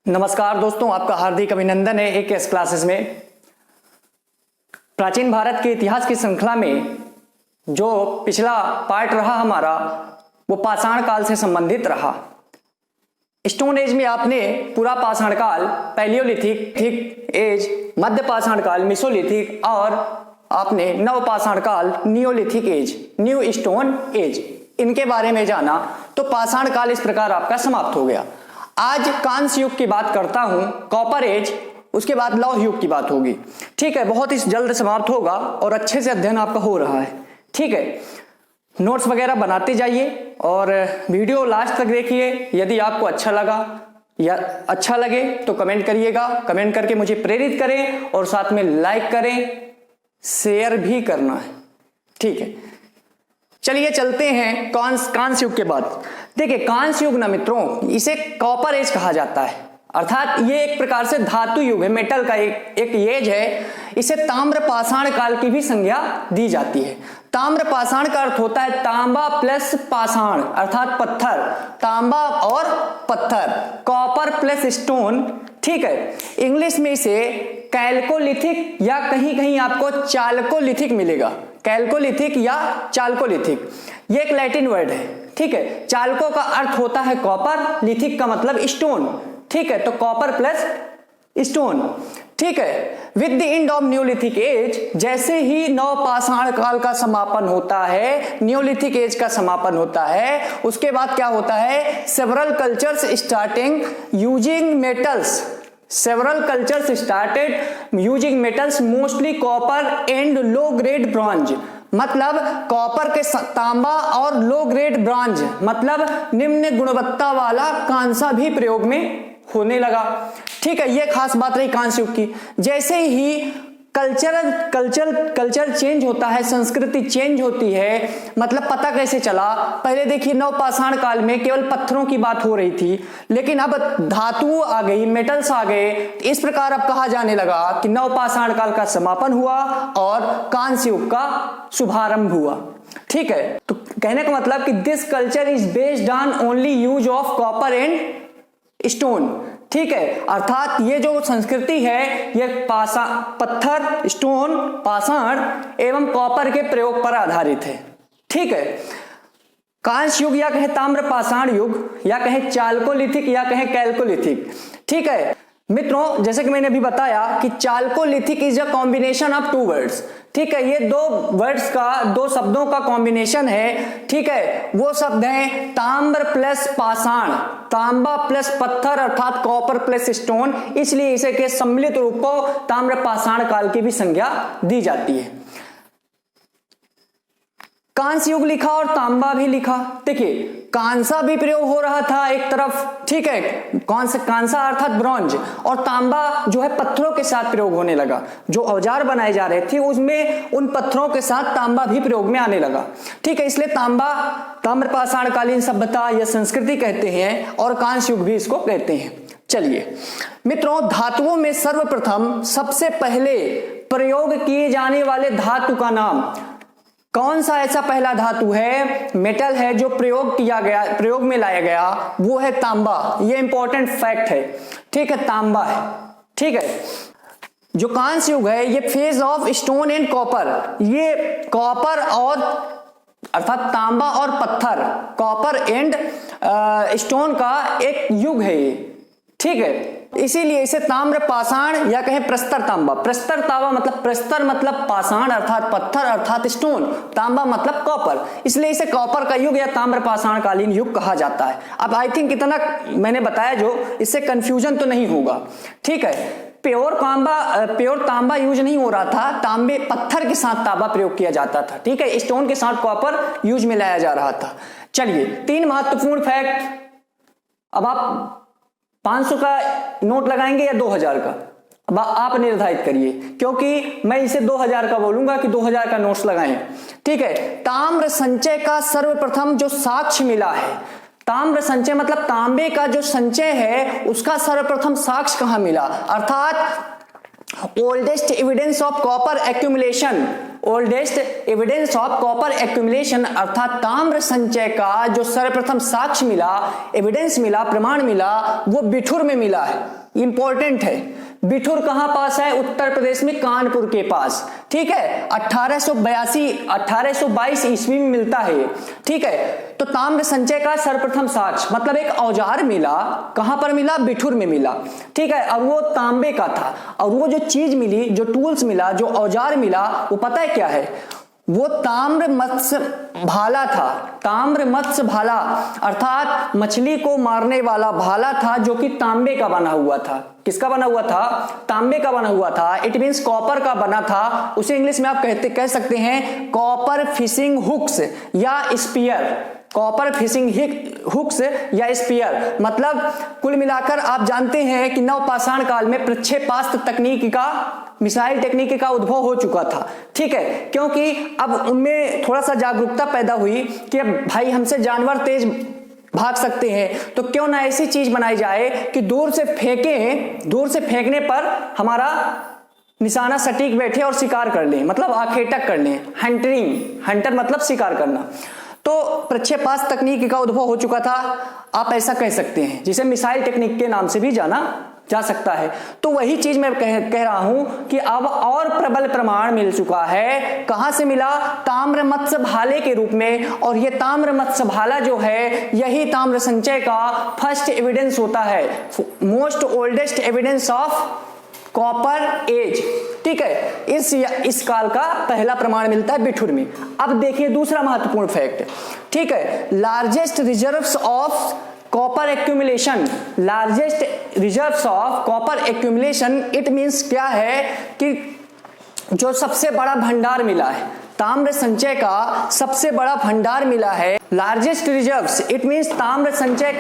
नमस्कार दोस्तों, आपका हार्दिक अभिनंदन है एक एस क्लासेस में। प्राचीन भारत के इतिहास की श्रृंखला में जो पिछला पार्ट रहा हमारा, वो पाषाण काल से संबंधित रहा। स्टोन एज में आपने पूरा पाषाण काल, पैलियोलिथिक एज, मध्य पाषाण काल, मेसोलिथिक और आपने नव पाषाण काल, neolithic age, new stone age, इनके बारे में जाना। तो पाषाण काल इस प्रकार आपका समाप्त हो गया। आज कांस्य युग की बात करता हूं, कॉपर एज, उसके बाद लौह युग की बात होगी। ठीक है, बहुत ही जल्द समाप्त होगा और अच्छे से अध्ययन आपका हो रहा है। ठीक है, नोट्स वगैरह बनाते जाइए और वीडियो लास्ट तक देखिए। यदि आपको अच्छा लगा या अच्छा लगे तो कमेंट करिएगा, कमेंट करके मुझे प्रेरित करें और साथ में लाइक करें, शेयर भी करना है। ठीक है, चलिए चलते हैं कांस्य युग के बाद। देखिए, कांस्य युग ना मित्रों, इसे कॉपर एज कहा जाता है, अर्थात ये एक प्रकार से धातु युग है, मेटल का एक एज है। इसे ताम्र पाषाण काल की भी संज्ञा दी जाती है। ताम्र पाषाण का अर्थ होता है तांबा प्लस पाषाण, अर्थात पत्थर, तांबा और पत्थर, कॉपर प्लस स्टोन। ठीक है, इंग्लिश में इसे कैल्कोलिथिक या कहीं कहीं आपको चाल्कोलिथिक मिलेगा, कैल्कोलिथिक या चाल्कोलिथिक, ये एक लैटिन वर्ड है। ठीक है, चाल्को का अर्थ होता है कॉपर, लिथिक का मतलब स्टोन। ठीक है, तो कॉपर प्लस स्टोन। ठीक है, with the end of neolithic age, जैसे ही नव पाषाण काल का समापन होता है, न्यूलिथिक एज का समापन होता है, उसके बाद क्या होता है, several cultures starting using metals, several cultures started using metals mostly copper and low grade bronze। मतलब कॉपर के तांबा और लो ग्रेड ब्रॉन्ज मतलब निम्न गुणवत्ता वाला कांसा भी प्रयोग में होने लगा। ठीक है, ये खास बात रही कांस्य युग की। जैसे ही कल्चर चेंज होता है, संस्कृति चेंज होती है, मतलब पता कैसे चला, पहले देखिए नव पाषाण काल में केवल पत्थरों की बात हो रही थी, लेकिन अब धातु आ गई, मेटल्स आ गए। इस प्रकार अब कहा जाने लगा कि नव पाषाण काल का समापन हुआ और कांस्य युग का शुभारंभ हुआ। ठीक है, तो कहने का मतलब कि this culture is based on only use of copper and stone. ठीक है, अर्थात ये जो संस्कृति है ये पत्थर, स्टोन, पाषाण एवं कॉपर के प्रयोग पर आधारित है। ठीक है, कांस्य युग या कहे ताम्र पाषाण युग या कहे चाल्कोलिथिक या कहे कैल्कोलिथिक। ठीक है मित्रों, जैसे कि मैंने अभी बताया कि chalcolithic is a combination of two words. ठीक है, ये दो शब्दों का कॉम्बिनेशन है। ठीक है, वो शब्द हैं ताम्र प्लस पाषाण, तांबा प्लस पत्थर अर्थात कॉपर प्लस स्टोन, इसलिए इसे के सम्मिलित रूप को ताम्र पाषाण काल की भी संज्ञा दी जाती है। कांस्य युग लिखा और तांबा भी लिखा। देखिए, कांसा भी प्रयोग हो रहा था एक तरफ, ठीक है, कांसा अर्थात ब्रॉन्ज, और तांबा जो है पत्थरों के साथ प्रयोग होने लगा। जो औजार बनाए जा रहे थे उसमें उन पत्थरों के साथ तांबा भी प्रयोग में आने लगा। ठीक है, इसलिए तांबा ताम्र पाषाण कालीन सभ्यता या संस्कृति कहते हैं और कांस्य युग भी इसको कहते हैं। चलिए मित्रों, धातुओं में सर्वप्रथम सबसे पहले प्रयोग किए जाने वाले धातु का नाम, कौन सा ऐसा पहला धातु है, मेटल है जो प्रयोग में लाया गया, वो है तांबा। ये इंपॉर्टेंट फैक्ट है। ठीक है, तांबा है। ठीक है, जो कांस्य युग है ये phase of stone and copper, ये कॉपर और अर्थात तांबा और पत्थर, कॉपर एंड स्टोन का एक युग है ये। ठीक है, इसीलिए इसे ताम्र पाषाण या कहें प्रस्तर तांबा, प्रस्तर तांबा मतलब प्रस्तर मतलब पाषाण अर्थात पत्थर अर्थात स्टोन, तांबा मतलब कॉपर, इसलिए इसे कॉपर का युग या ताम्र पाषाण कालीन युग कहा जाता है। अब आई थिंक इतना मैंने बताया जो, इससे कंफ्यूजन तो नहीं होगा। ठीक है, प्योर तांबा यूज नहीं हो रहा था, तांबे पत्थर के साथ तांबा प्रयोग किया जाता था। ठीक है, स्टोन के साथ कॉपर यूज में लाया जा रहा था। चलिए, 3 महत्वपूर्ण फैक्ट। अब आप 500 का नोट लगाएंगे या 2000 का, अब आप निर्धारित करिए, क्योंकि मैं इसे 2000 का बोलूंगा कि 2000 का नोट्स लगाएं। ठीक है, ताम्र संचय का सर्वप्रथम जो साक्ष्य मिला है, ताम्र संचय मतलब तांबे का जो संचय है उसका सर्वप्रथम साक्ष्य कहां मिला, अर्थात oldest evidence of copper accumulation, oldest evidence of copper accumulation अर्थात ताम्र संचय का जो सर्वप्रथम साक्ष्य मिला, एविडेंस मिला, प्रमाण मिला, वो बिठूर में मिला है। इंपॉर्टेंट है। बिठूर कहां पास है? उत्तर प्रदेश में कानपुर के पास। ठीक है, 1822 ईस्वी में मिलता है। ठीक है, तो ताम्र संचय का सर्वप्रथम साक्ष्य मतलब एक औजार मिला, कहां पर मिला? बिठूर में मिला। ठीक है, और वो तांबे का था। और वो जो चीज मिली, जो टूल्स मिला, जो औजार मिला, वो पता है क्या है? वो ताम्र मत्स्य भाला था। ताम्र मत्स्य भाला अर्थात मछली को मारने वाला भाला था, जो कि तांबे का बना हुआ था। किसका बना हुआ था? तांबे का बना हुआ था। इट मींस कॉपर का बना था। उसे इंग्लिश में आप कह सकते हैं कॉपर फिशिंग हुक्स या स्पीयर। कॉपर फिशिंग हुक्स या स्पीयर मतलब कुल मिलाकर आप जानते हैं कि नवपाषाण काल में प्रक्षेपास्त्र तकनीक का, मिसाइल टेक्निक का उद्भव हो चुका था। ठीक है, क्योंकि अब उनमें थोड़ा सा जागरूकता पैदा हुई कि अब भाई हमसे जानवर तेज भाग सकते हैं, तो क्यों ना ऐसी चीज बनाई जाए कि दूर से फेंकने पर हमारा निशाना सटीक बैठे और शिकार कर ले, मतलब आखेटक कर ले। हंटर मतलब शिकार करना। तो प्रक्षेपास्त्र तकनीक का उद्भव हो चुका था, आप ऐसा कह सकते हैं, जिसे मिसाइल टेक्निक के नाम से भी जाना जा सकता है। तो वही चीज मैं कह रहा हूं कि अब और प्रबल प्रमाण मिल चुका है। कहां से मिला? ताम्र मत्स्य भाले के रूप में। और ये ताम्र मत्स्य भाला जो है, यही ताम्र संचय का फर्स्ट एविडेंस होता है, most oldest evidence of copper age. ठीक है, इस काल का पहला प्रमाण मिलता है बिठूर में। अब देखिए दूसरा महत्वपूर्ण फैक्ट। ठीक है, largest reserves of copper accumulation, largest reserves of copper accumulation, it means क्या है कि जो सबसे बड़ा भंडार मिला है, ताम्र संचय का सबसे बड़ा भंडार मिला है। लार्जेस्ट रिजर्व्स इट मींस ताम्र संचय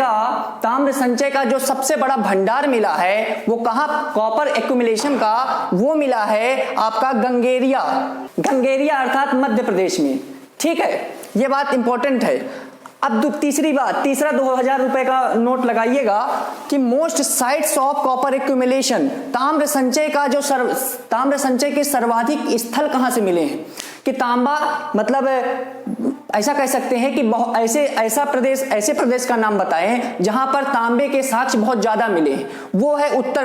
का जो सबसे बड़ा भंडार मिला है वो कहां? कॉपर एक्यूमुलेशन का वो मिला है आपका गंगेरिया अर्थात मध्य प्रदेश में। ठीक है, ये बात इंपॉर्टेंट है। अब तीसरा 2000 रुपए का नोट लगाइएगा कि most sites of copper accumulation, ताम्र संचय के सर्वाधिक स्थल कहां से मिले हैं? कि तांबा मतलब ऐसा कह सकते हैं कि ऐसे प्रदेश का नाम बताएं जहां पर तांबे के साक्ष्य बहुत ज्यादा मिले। वो है उत्तर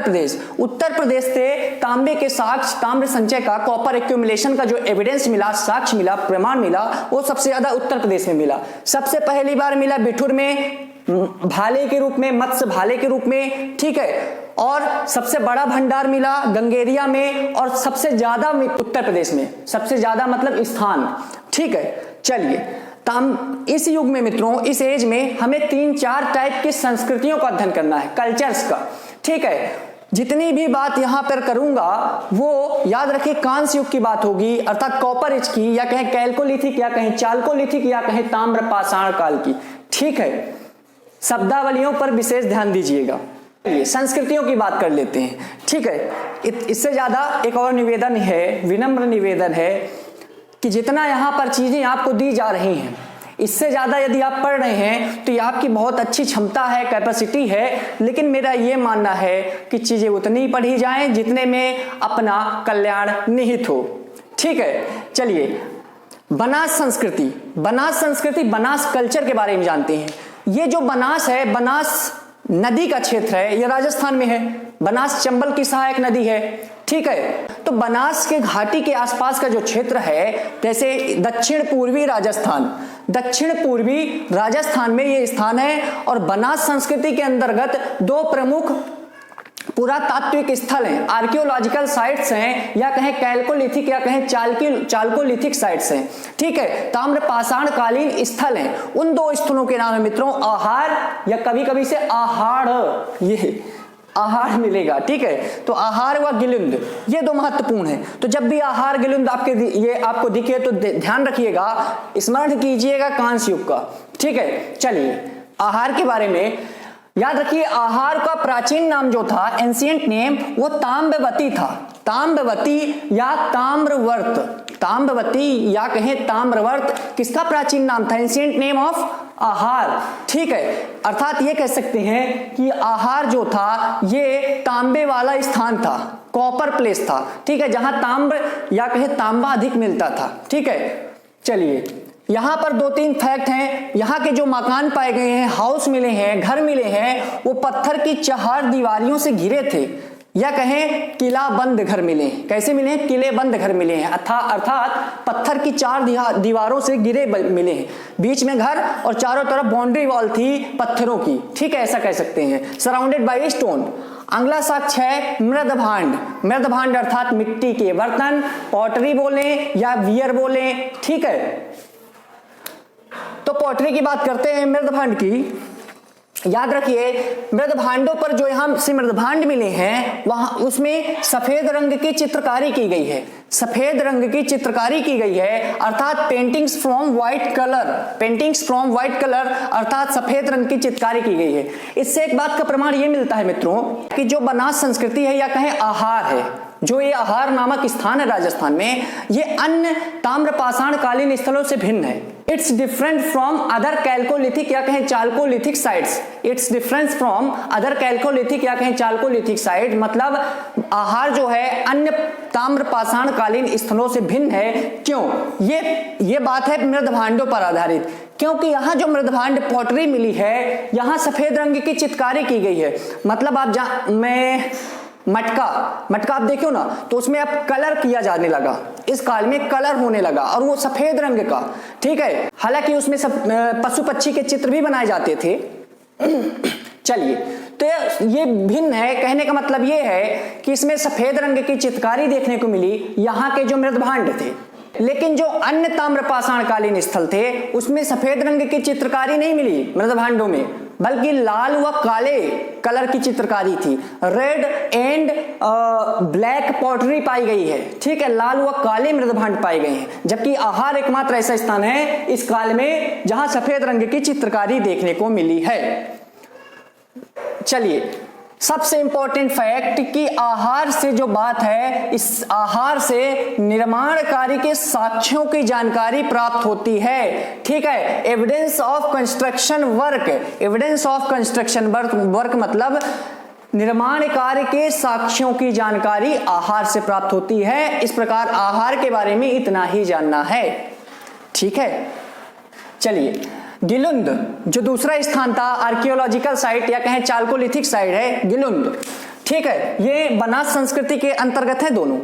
प्रदेश से तांबे के साक्ष्य, ताम्र संचय का, कॉपर एक्यूमुलेशन का जो एविडेंस मिला, साक्ष्य मिला, प्रमाण मिला, वो सबसे ज्यादा उत्तर प्रदेश में मिला। सबसे पहली बार मिला बिठूर में, भाले के रूप में, मत्स्य भाले के रूप में। ठीक है, और सबसे बड़ा भंडार मिला गंगेरिया में, और सबसे ज्यादा उत्तर प्रदेश में, सबसे ज्यादा मतलब स्थान। ठीक है, चलिए इस युग में मित्रों, इस एज में हमें 3-4 टाइप की संस्कृतियों का अध्ययन करना है, कल्चर्स का। ठीक है, जितनी भी बात यहां पर करूंगा वो याद रखिए कांस्य युग की बात होगी, अर्थात कॉपर एज की, या कहें कैल्कोलिथिक, या कहें चाल्कोलिथिक, या कहें ताम्रपाषाण काल की। ठीक है, शब्दावलियों पर विशेष ध्यान दीजिएगा। संस्कृतियों की बात कर लेते हैं। ठीक है, इससे ज्यादा एक और निवेदन है, विनम्र निवेदन है कि जितना यहाँ पर चीजें आपको दी जा रही हैं, इससे ज्यादा यदि आप पढ़ रहे हैं तो ये आपकी बहुत अच्छी क्षमता है, कैपेसिटी है, लेकिन मेरा ये मानना है कि चीजें उतनी पढ़ी जाएं जितने में अपना कल्याण निहित हो। ठीक है, चलिए बनास संस्कृति, बनास कल्चर के बारे में जानते हैं। ये जो बनास है, बनास नदी का क्षेत्र है, यह राजस्थान में है। बनास चंबल की सहायक नदी है। ठीक है, तो बनास के घाटी के आसपास का जो क्षेत्र है, जैसे दक्षिण पूर्वी राजस्थान में ये स्थान है। और बनास संस्कृति के अंतर्गत 2 प्रमुख पुरातात्विक स्थल हैं, आर्कियोलॉजिकल साइट्स हैं, या कहें कैल्कोलिथिक, या कहें चाल्कोलिथिक साइट्स हैं। ठीक है, ताम्रपाषाण कालीन स्थल हैं। उन 2 स्थलों के नाम है मित्रों आहार, या कभी कभी से आहाड़, ये आहार मिलेगा। ठीक है, तो आहार व गिलिंद, ये 2 महत्वपूर्ण हैं। तो जब भी आहार गिलिंद आपको दिखे तो ध्यान रखिएगा, स्मरण कीजिएगा कांस्य युग का। ठीक है, चलिए आहार के बारे में याद रखिए। आहार का प्राचीन नाम जो था, एंशिएंट नेम, वो ताम्रवती था। ताम्रवती या कहें ताम्रवर्त किसका प्राचीन नाम था? एंशिएंट नेम ऑफ आहार। ठीक है, अर्थात ये कह सकते हैं कि आहार जो था ये तांबे वाला स्थान था। कॉपर प्लेस था, ठीक है, जहां ताम्र या कहे तांबा अधिक मिलता था, ठीक है। चलिए यहां पर 2-3 फैक्ट हैं। यहां के जो मकान पाए गए हैं, हाउस मिले हैं, घर मिले हैं, वो पत्थर की चार दीवारियों से घिरे थे, या कहें किला बंद घर मिले हैं। कैसे मिले हैं? किले बंद घर मिले हैं, अर्थात पत्थर की 4 दीवारों से घिरे मिले हैं, बीच में घर और चारों तरफ बाउंड्री वॉल थी पत्थरों की, ठीक है, ऐसा कह सकते हैं। Surrounded by stone. अगला साक्ष्य है मृदभांड। मृदभांड अर्थात मिट्टी के बर्तन, पॉटरी बोले या वियर बोले, ठीक है। तो पॉटरी की बात करते हैं, मृदभांड की। याद रखिए मृदभांडों पर जो यहां से मृदभांड मिले हैं वहां उसमें सफेद रंग की चित्रकारी की गई है, सफेद रंग की चित्रकारी की गई है, अर्थात paintings from white colour, paintings from white colour अर्थात सफेद रंग की चित्रकारी की गई है। इससे एक बात का प्रमाण यह मिलता है मित्रों कि जो बनास संस्कृति है या कहें आहार है, जो ये आहार नामक स्थान है राजस्थान में, ये अन्य ताम्रपाषाण कालीन स्थलों से भिन्न है। It's different from other chalcolithic या कहें chalcolithic sites. It's difference from other chalcolithic या कहें चाल्कोलिथिक साइट, मतलब आहार जो है अन्य ताम्रपाषाण कालीन स्थलों से भिन्न है। क्यों? ये बात है मृदभांडों पर आधारित, क्योंकि यहां जो मृदभांड पॉटरी मिली है यहां सफेद रंग की चित्रकारी की गई है। मतलब आप मटका आप देखो ना तो उसमें अब कलर किया जाने लगा, इस काल में कलर होने लगा और वो सफेद रंग का, ठीक है। हालांकि उसमें सब पशु पक्षी के चित्र भी बनाए जाते थे। चलिए तो ये भिन्न है, कहने का मतलब ये है कि इसमें सफेद रंग की चित्रकारी देखने को मिली यहाँ के जो मृदभांड थे, लेकिन जो अन्य ताम्रपाषाण कालीन स्थल थे उसमें सफेद रंग की चित्रकारी नहीं मिली मृदभांडों में, बल्कि लाल व काले कलर की चित्रकारी थी। रेड एंड ब्लैक पॉटरी पाई गई है, ठीक है, लाल व काले मृदभांड पाए गए हैं। जबकि आहार एकमात्र ऐसा स्थान है इस काल में जहां सफेद रंग की चित्रकारी देखने को मिली है। चलिए सबसे इंपॉर्टेंट फैक्ट कि आहार से जो बात है, इस आहार से निर्माण कार्य के साक्ष्यों की जानकारी प्राप्त होती है, ठीक है। Evidence of construction work, evidence of construction work मतलब निर्माण कार्य के साक्ष्यों की जानकारी आहार से प्राप्त होती है। इस प्रकार आहार के बारे में इतना ही जानना है, ठीक है। चलिए गिलुंद जो दूसरा स्थान था आर्कियोलॉजिकल साइट या कहें चाल्कोलिथिक साइट है गिलुंद, ठीक है, ये बनास संस्कृति के अंतर्गत है दोनों।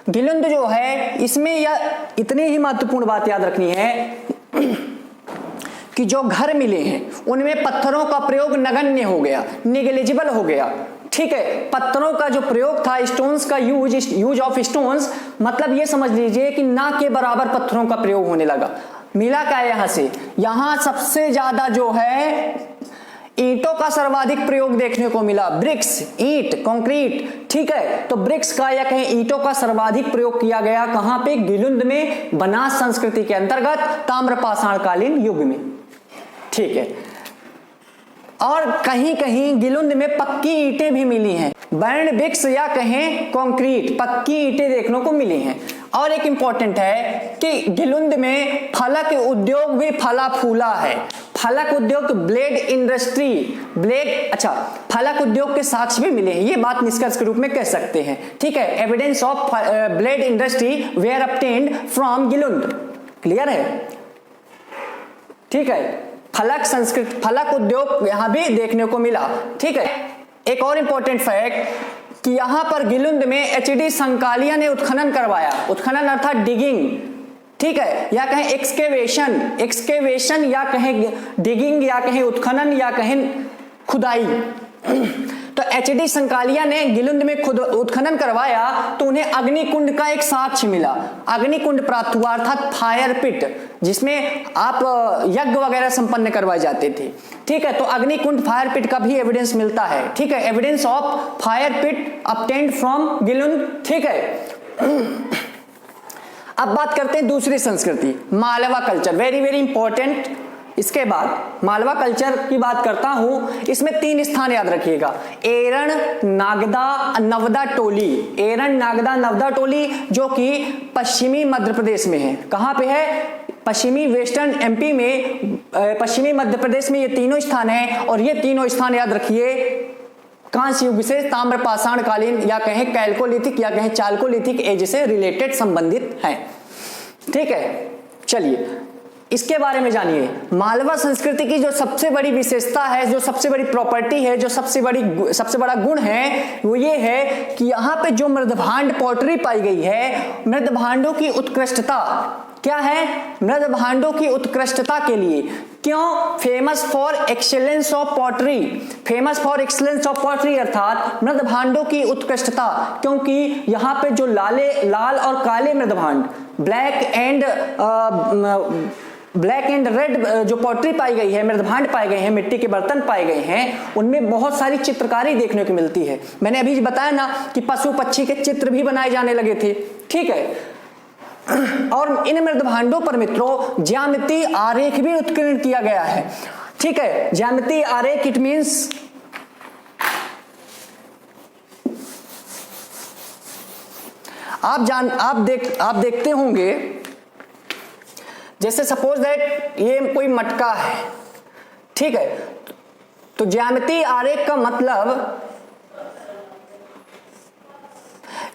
गिलुंद जो है इसमें यह इतनी ही महत्वपूर्ण बात याद रखनी है कि जो घर मिले हैं उनमें पत्थरों का प्रयोग नगण्य हो गया, निग्लिजिबल हो गया, ठीक है। पत्थरों का जो प्रयोग था, स्टोन्स का यूज ऑफ स्टोन्स, मतलब ये समझ लीजिए कि ना के बराबर पत्थरों का प्रयोग होने लगा। मिला क्या यहां से? यहां सबसे ज्यादा जो है ईंटों का सर्वाधिक प्रयोग देखने को मिला, ब्रिक्स, ईंट, कंक्रीट, ठीक है। तो ब्रिक्स का या कहें ईंटों का सर्वाधिक प्रयोग किया गया कहां पे? गिलुंद में, बनास संस्कृति के अंतर्गत ताम्रपाषाण कालीन युग में, ठीक है। और कहीं कहीं गिलुंद में पक्की ईंटें भी मिली हैं, बर्न ब्रिक्स या कहें कंक्रीट, पक्की ईंटें देखने को मिली हैं। और एक इंपॉर्टेंट है कि गिलुंद में फलक उद्योग भी फला फूला है। फलक उद्योग, ब्लेड इंडस्ट्री, फलक उद्योग के साक्ष्य भी मिले हैं, ये बात निष्कर्ष के रूप में कह सकते हैं, ठीक है। Evidence of blade industry were obtained from Gilund, clear है, ठीक है। फलक उद्योग यहां भी देखने को मिला, ठीक है। एक और इंपॉर्टेंट फैक्ट कि यहां पर गिलुंद में एचडी संकालिया ने उत्खनन करवाया, उत्खनन अर्थात डिगिंग, ठीक है, या कहें एक्सकेवेशन या कहें डिगिंग या कहें उत्खनन या कहें खुदाई। तो एचडी संकालिया ने गिलुंद में खुद उत्खनन करवाया तो उन्हें अग्निकुंड का एक साक्ष्य मिला, अग्निकुंड प्राप्त हुआ अर्थात फायर पिट, जिसमें आप यज्ञ वगैरह संपन्न करवाए जाते थे, ठीक है। तो अग्निकुंड फायर पिट का भी एविडेंस मिलता है, ठीक है। Evidence of fire pit obtained from Gilund, ठीक है। अब बात करते हैं दूसरी संस्कृति, Malwa culture, very very important. इसके बाद मालवा कल्चर की बात करता हूं, इसमें 3 स्थान याद रखिएगा, एरण, नागदा, नवदा टोली। एरण, नागदा, नवदा टोली जो कि पश्चिमी मध्य प्रदेश में है। कहां पे है? पश्चिमी वेस्टर्न एमपी में, पश्चिमी मध्य प्रदेश में ये तीनों स्थान है। और ये तीनों स्थान याद रखिए कांस्य युग से ताम्र पाषाण कालीन या कहें कैल्कोलिथिक या कहें चाल्कोलिथिक एज से रिलेटेड संबंधित हैं। ठीक है, चलिए इसके बारे में जानिए। मालवा संस्कृति की जो सबसे बड़ी विशेषता है, जो सबसे बड़ी प्रॉपर्टी है, जो सबसे बड़ा गुण है वो ये है कि यहाँ पे जो मृदभांड पॉटरी पाई गई है, मृदभांडों की उत्कृष्टता क्या है, मृदभांडों की उत्कृष्टता के लिए क्यों famous for excellence of pottery, famous for excellence of pottery अर्थात मृदभांडों की उत्कृष्टता, क्योंकि यहाँ पे जो लाल और काले मृदभांड, ब्लैक एंड रेड जो पॉटरी पाई गई है, मृदभांड पाए गए हैं, मिट्टी के बर्तन पाए गए हैं, उनमें बहुत सारी चित्रकारी देखने को मिलती है। मैंने अभी बताया ना कि पशु पक्षी के चित्र भी बनाए जाने लगे थे। ठीक है, और इन मृदभांडों पर मित्रों ज्यामितीय आरेख भी उत्कीर्ण किया गया है। ठीक है, ज्यामितीय आरेख इट मींस आप देखते होंगे, जैसे सपोज दैट ये कोई मटका है। ठीक है, तो ज्यामितीय आरेख का मतलब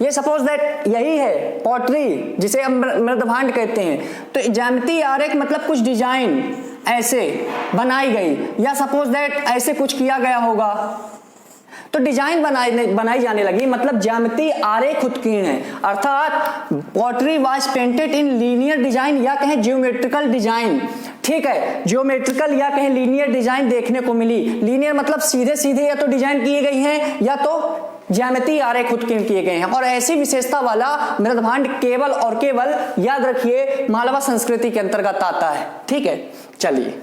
ये सपोज दैट यही है पॉटरी जिसे हम मृदभांड कहते हैं। तो ज्यामितीय आरेख मतलब कुछ डिजाइन ऐसे बनाई गई, या सपोज दैट ऐसे कुछ किया गया होगा तो डिजाइन बनाई जाने लगी, मतलब ज्यामितीय आरेख उत्कीर्ण है। अर्थात pottery was painted in linear design या कहें ज्योमेट्रिकल डिजाइन। ठीक है, ज्योमेट्रिकल या कहें लीनियर डिजाइन देखने को मिली। लीनियर मतलब सीधे सीधे या तो डिजाइन किए गई हैं या तो ज्यामितीय आरेख उत्कीर्ण किए गए हैं। और ऐसी विशेषता वाला मृदभांड केवल और केवल याद रखिए मालवा संस्कृति के अंतर्गत आता है। ठीक है, चलिए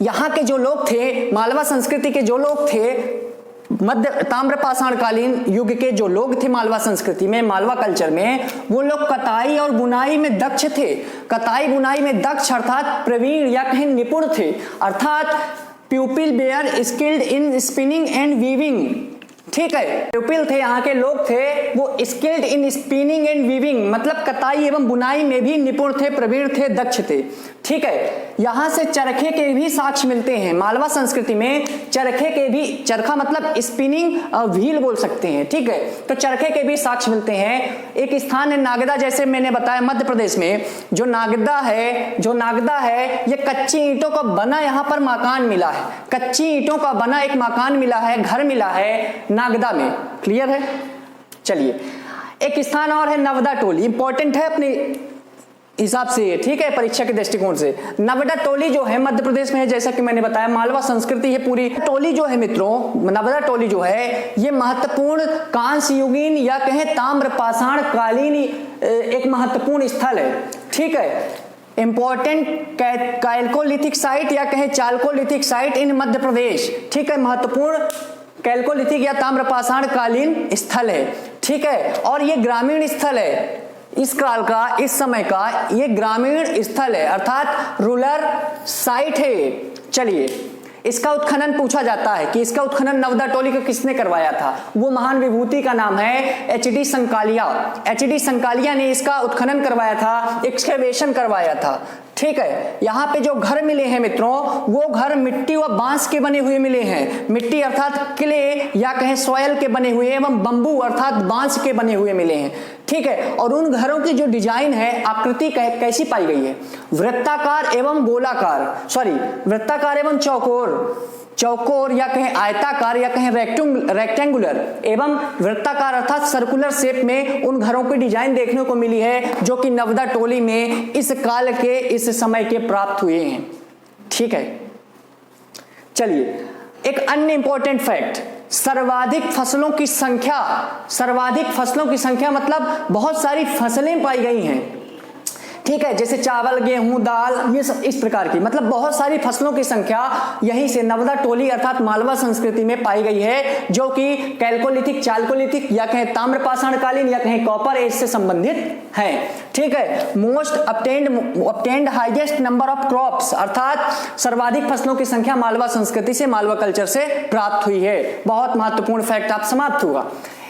यहाँ के जो लोग थे, मालवा संस्कृति के जो लोग थे, मध्य ताम्र पाषाण कालीन युग के जो लोग थे मालवा संस्कृति में, मालवा कल्चर में, वो लोग कताई और बुनाई में दक्ष थे। कताई बुनाई में दक्ष अर्थात प्रवीण या कहीं निपुण थे, अर्थात pupil were skilled in spinning and weaving. ठीक है, प्यूपिल थे, यहाँ के लोग थे वो skilled in spinning and weaving, मतलब कताई एवं बुनाई में भी निपुण थे, प्रवीण थे, दक्ष थे। ठीक है, यहां से चरखे के भी साक्ष्य मिलते हैं। मालवा संस्कृति में चरखे के भी, चरखा मतलब स्पिनिंग व्हील बोल सकते हैं। ठीक है, तो चरखे के भी साक्ष्य मिलते हैं। एक स्थान है नागदा, जैसे मैंने बताया मध्य प्रदेश में जो नागदा है ये कच्ची ईंटों का बना यहाँ पर मकान मिला है, कच्ची ईंटों का बना एक मकान मिला है, घर मिला है नागदा में। क्लियर है, चलिए एक स्थान और है नवदा टोली, इंपॉर्टेंट है अपने हिसाब से। ठीक है, परीक्षा के दृष्टिकोण से नवदा टोली जो है मध्य प्रदेश में है, जैसा कि मैंने बताया मालवा संस्कृति है पूरी। टोली जो है मित्रों, नवदा टोली जो है ये महत्वपूर्ण कांस्य युगीन या कहें ताम्र पाषाण कालीन एक महत्वपूर्ण स्थल है। ठीक है, इंपॉर्टेंट कैल्कोलिथिक साइट या कहें चाल्कोलिथिक साइट इन मध्य प्रदेश। ठीक है, महत्वपूर्ण कैल्कोलिथिक या ताम्र पाषाण कालीन स्थल है। ठीक है, और ये ग्रामीण स्थल है, इस काल का, इस समय का ये ग्रामीण स्थल है, अर्थात रूरल साइट है। चलिए इसका उत्खनन पूछा जाता है कि इसका उत्खनन नवदा टोली को किसने करवाया था। वो महान विभूति का नाम है एच.डी. संकालिया। एच.डी. संकालिया ने इसका उत्खनन करवाया था, एक्सकेवेशन करवाया था। ठीक है, यहाँ पे जो घर मिले हैं मित्रों, वो घर मिट्टी व बांस के बने हुए मिले हैं। मिट्टी अर्थात क्ले या कहें सॉयल के बने हुए एवं बंबू अर्थात बांस के बने हुए मिले हैं। ठीक है, और उन घरों की जो डिजाइन है, आकृति कैसी पाई गई है, वृत्ताकार एवं गोलाकार, वृत्ताकार एवं चौकोर या कहें आयताकार या कहें रेक्टेंगुलर एवं वृत्ताकार अर्थात सर्कुलर शेप में उन घरों की डिजाइन देखने को मिली है, जो कि नवदा टोली में इस काल के, इस समय के प्राप्त हुए हैं। ठीक है, चलिए एक अन्य इंपॉर्टेंट फैक्ट, सर्वाधिक फसलों की संख्या मतलब बहुत सारी फसलें पाई गई हैं। ठीक है, जैसे चावल, गेहूं, दाल, ये सब इस प्रकार की, मतलब बहुत सारी फसलों की संख्या यहीं से नवदा टोली अर्थात मालवा संस्कृति में पाई गई है, जो कि कैल्कोलिथिक, चाल्कोलिथिक या कहें ताम्रपाषाण कालीन या कहें कॉपर एज से संबंधित है। ठीक है, most obtained highest number of crops अर्थात सर्वाधिक फसलों की संख्या मालवा संस्कृति से, मालवा कल्चर से प्राप्त हुई है। बहुत महत्वपूर्ण फैक्ट आप समाप्त हुआ।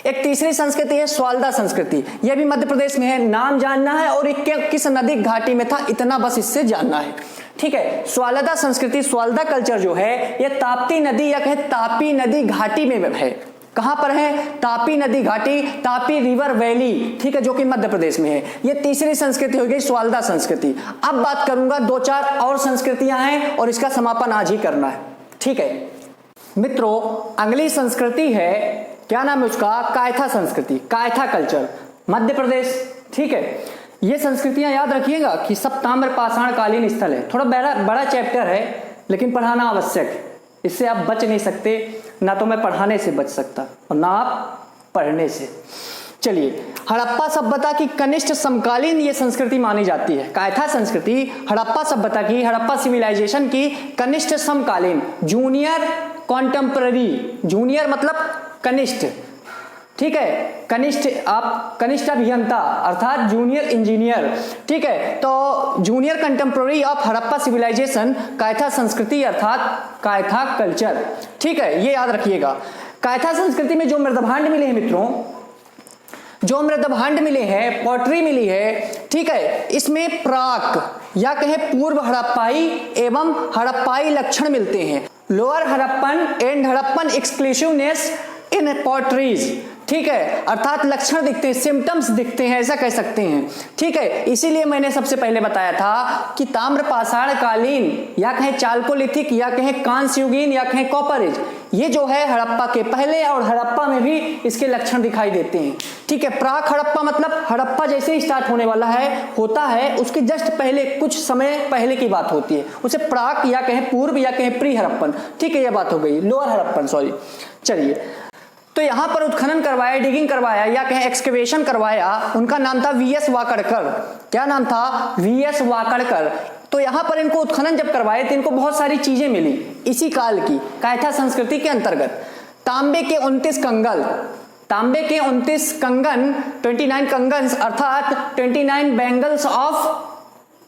एक तीसरी संस्कृति है स्वालदा संस्कृति, यह भी मध्य प्रदेश में है। नाम जानना है और किस नदी घाटी में था, इतना बस इससे जानना है। ठीक है। स्वालदा संस्कृति, स्वालदा कल्चर जो है ये ताप्ती नदी या कहे तापी नदी घाटी में है। कहां पर है? तापी नदी घाटी, तापी रिवर वैली, ठीक है, जो कि मध्य प्रदेश में है। ये तीसरी संस्कृति हो गई स्वालदा संस्कृति। अब बात करूंगा 2-4 और संस्कृतियां हैं और इसका समापन आज ही करना है, ठीक है मित्रों। अगली संस्कृति है, क्या नाम है उसका? कायथा संस्कृति, कायथा कल्चर, मध्य प्रदेश, ठीक है। ये संस्कृतियां याद रखिएगा कि सब ताम्र पाषाण कालीन स्थल है। थोड़ा बड़ा चैप्टर है लेकिन पढ़ाना आवश्यक है, इससे आप बच नहीं सकते, ना तो मैं पढ़ाने से बच सकता और ना आप पढ़ने से। चलिए, हड़प्पा सभ्यता की कनिष्ठ समकालीन ये संस्कृति मानी जाती है। कायथा संस्कृति हड़प्पा सभ्यता की, हड़प्पा सिविलाइजेशन की कनिष्ठ समकालीन, जूनियर कॉन्टेम्पररी, जूनियर मतलब कनिष्ठ, ठीक है, कनिष्ठ, आप कनिष्ठ अभियंता अर्थात जूनियर इंजीनियर, ठीक है। तो junior contemporary of Harappa civilization, Kayatha संस्कृति अर्थात कायथा कल्चर, ठीक है, ये याद रखिएगा। कायथा संस्कृति में जो मृदभांड मिले हैं मित्रों, जो मृदभांड मिले हैं, पॉटरी मिली है, ठीक है, इसमें प्राक या कहें पूर्व हड़प्पाई एवं हड़प्पाई लक्षण मिलते हैं। Lower Harappan and Harappan exclusiveness in potteries, ठीक है, अर्थात लक्षण दिखते हैं, सिम्टम्स दिखते हैं, ऐसा कह सकते हैं, ठीक है। इसीलिए मैंने सबसे पहले बताया था कि ताम्र पाषाण कालीन या कहें चाल्कोलिथिक या कहें कांस्य युगीन या कहें कॉपर एज, ये जो है हड़प्पा के पहले और हड़प्पा में भी इसके लक्षण दिखाई देते हैं, ठीक है। प्राक हड़प्पा मतलब हड़प्पा जैसे ही स्टार्ट होने वाला है, होता है, उसके जस्ट पहले, कुछ समय पहले की बात होती है, उसे प्राक या कहें पूर्व या कहें प्री हड़प्पन, ठीक है, ये बात हो गई। Lower Harappan, sorry. चलिए, तो यहां पर उत्खनन करवाया, डिगिंग करवाया या कहें एक्सकेवेशन करवाया, उनका नाम था वीएस वाकड़कर। क्या नाम था? वीएस वाकड़कर। तो यहां पर इनको उत्खनन जब करवाए तो इनको बहुत सारी चीजें मिली इसी काल की, कायथा संस्कृति के अंतर्गत। तांबे के 29 कंगल, तांबे के 29 कंगन, 29 कंगन्स अर्थात 29 बैंगल्स ऑफ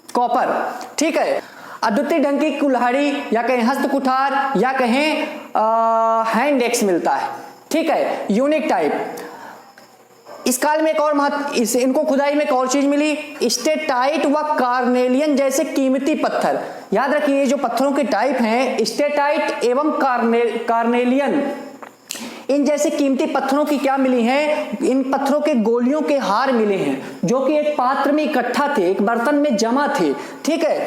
कॉपर, ठीक है। अद्वितीय ढंग की कुल्हाड़ी या कहें हस्त कुठार या कहें हैंड एक्स मिलता है, ठीक है, यूनिक टाइप। इस काल में एक और इनको खुदाई में एक और चीज मिली, स्टेटाइट व कार्नेलियन जैसे कीमती पत्थर। याद रखिए जो पत्थरों के टाइप हैं, स्टेटाइट एवं कार्नेलियन, इन जैसे कीमती पत्थरों की क्या मिली हैं? इन पत्थरों के गोलियों के हार मिले हैं जो कि एक पात्र में इकट्ठा थे, एक बर्तन में जमा थे, ठीक है।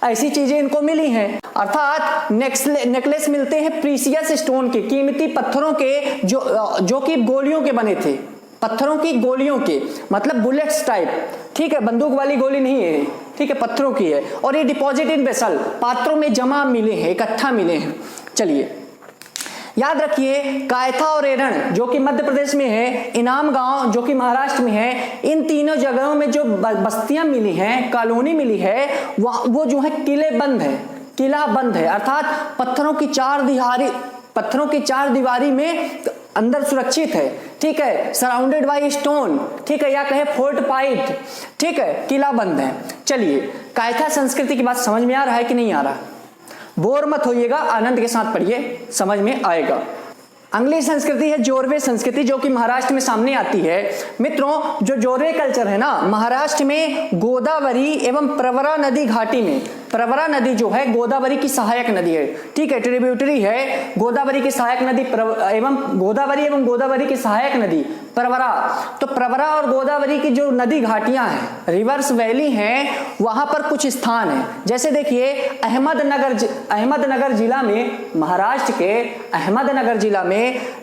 ऐसी चीजें इनको मिली हैं, अर्थात नेकलेस मिलते हैं प्रीसियस स्टोन के, कीमती पत्थरों के, जो कि गोलियों के बने थे, पत्थरों की गोलियों के, मतलब बुलेट्स टाइप, ठीक है, बंदूक वाली गोली नहीं है, ठीक है, पत्थरों की है। और ये डिपॉजिट इन वेसल, पात्रों में जमा मिले हैं, इकट्ठा मिले हैं। चलिए, याद रखिए कायथा और एरण जो कि मध्य प्रदेश में है, इनाम गांव जो कि महाराष्ट्र में है, इन तीनों जगहों में जो बस्तियां मिली हैं, कॉलोनी मिली है, वो जो है किले बंद है, किला बंद है, अर्थात पत्थरों की चार दीवारी में अंदर सुरक्षित है, ठीक है, सराउंडेड बाय स्टोन, ठीक है, या कहे फोर्ट पाइट, ठीक है, किला बंद है। चलिए, कायथा संस्कृति की बात समझ में आ रहा है कि नहीं आ रहा? बोर मत होइएगा, आनंद के साथ पढ़िए, समझ में आएगा। अगली संस्कृति है जोरवे संस्कृति जो कि महाराष्ट्र में सामने आती है। मित्रों, जो जोरवे कल्चर है ना, महाराष्ट्र में गोदावरी एवं प्रवरा नदी घाटी में, प्रवरा नदी जो है गोदावरी की सहायक नदी है, ठीक है, ट्रिब्यूटरी है, गोदावरी की सहायक नदी एवं गोदावरी की सहायक नदी प्रवरा। तो प्रवरा और गोदावरी की जो नदी घाटियां हैं, रिवर्स वैली हैं, वहां पर कुछ स्थान है, जैसे देखिए अहमदनगर जिला में, महाराष्ट्र के अहमदनगर जिला में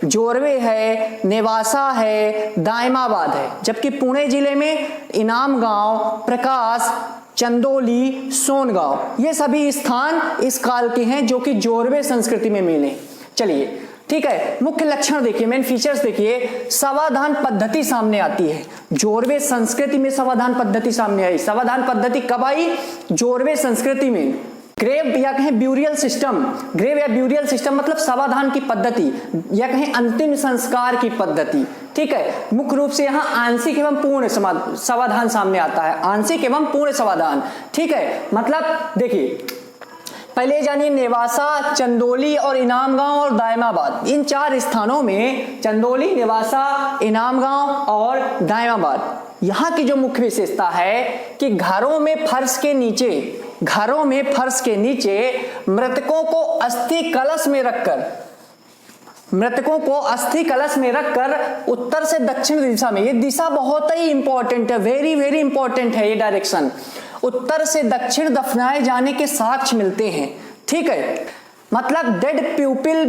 जोरवे है, नेवासा है, दायमाबाद है, जबकि पुणे जिले में इनाम गांव, प्रकाश, चंदोली, सोनगांव, ये सभी स्थान इस काल के हैं जो कि जोरवे संस्कृति में मिले। चलिए, ठीक है, मुख्य लक्षण देखिए, मेन फीचर्स देखिए, समाधान पद्धति सामने आती है। जोरवे संस्कृति में समाधान पद्धति सामने आई। समाधान पद्धति कब आई? जोरवे संस्कृति में। ग्रेव या कहें ब्यूरियल सिस्टम, ग्रेव या ब्यूरियल सिस्टम मतलब समाधान की पद्धति या कहें अंतिम संस्कार की पद्धति, ठीक है। मुख्य रूप से यहाँ आंशिक एवं पूर्ण समाधान सामने आता है, आंशिक एवं पूर्ण समाधान, ठीक है। मतलब देखिए, पहले जानिए नेवासा, चंदोली और इनाम गांव और दायमाबाद, इन 4 स्थानों में चंदोली, नेवासा, इनाम गांव और दायमाबाद, यहाँ की जो मुख्य विशेषता है कि घरों में फर्श के नीचे घरों में फर्श के नीचे मृतकों को अस्थि कलश में रखकर उत्तर से दक्षिण दिशा में, ये दिशा बहुत ही इंपॉर्टेंट है, वेरी वेरी इंपॉर्टेंट है ये डायरेक्शन, उत्तर से दक्षिण दफनाए जाने के साक्ष्य मिलते हैं। ठीक है, मतलब dead pupil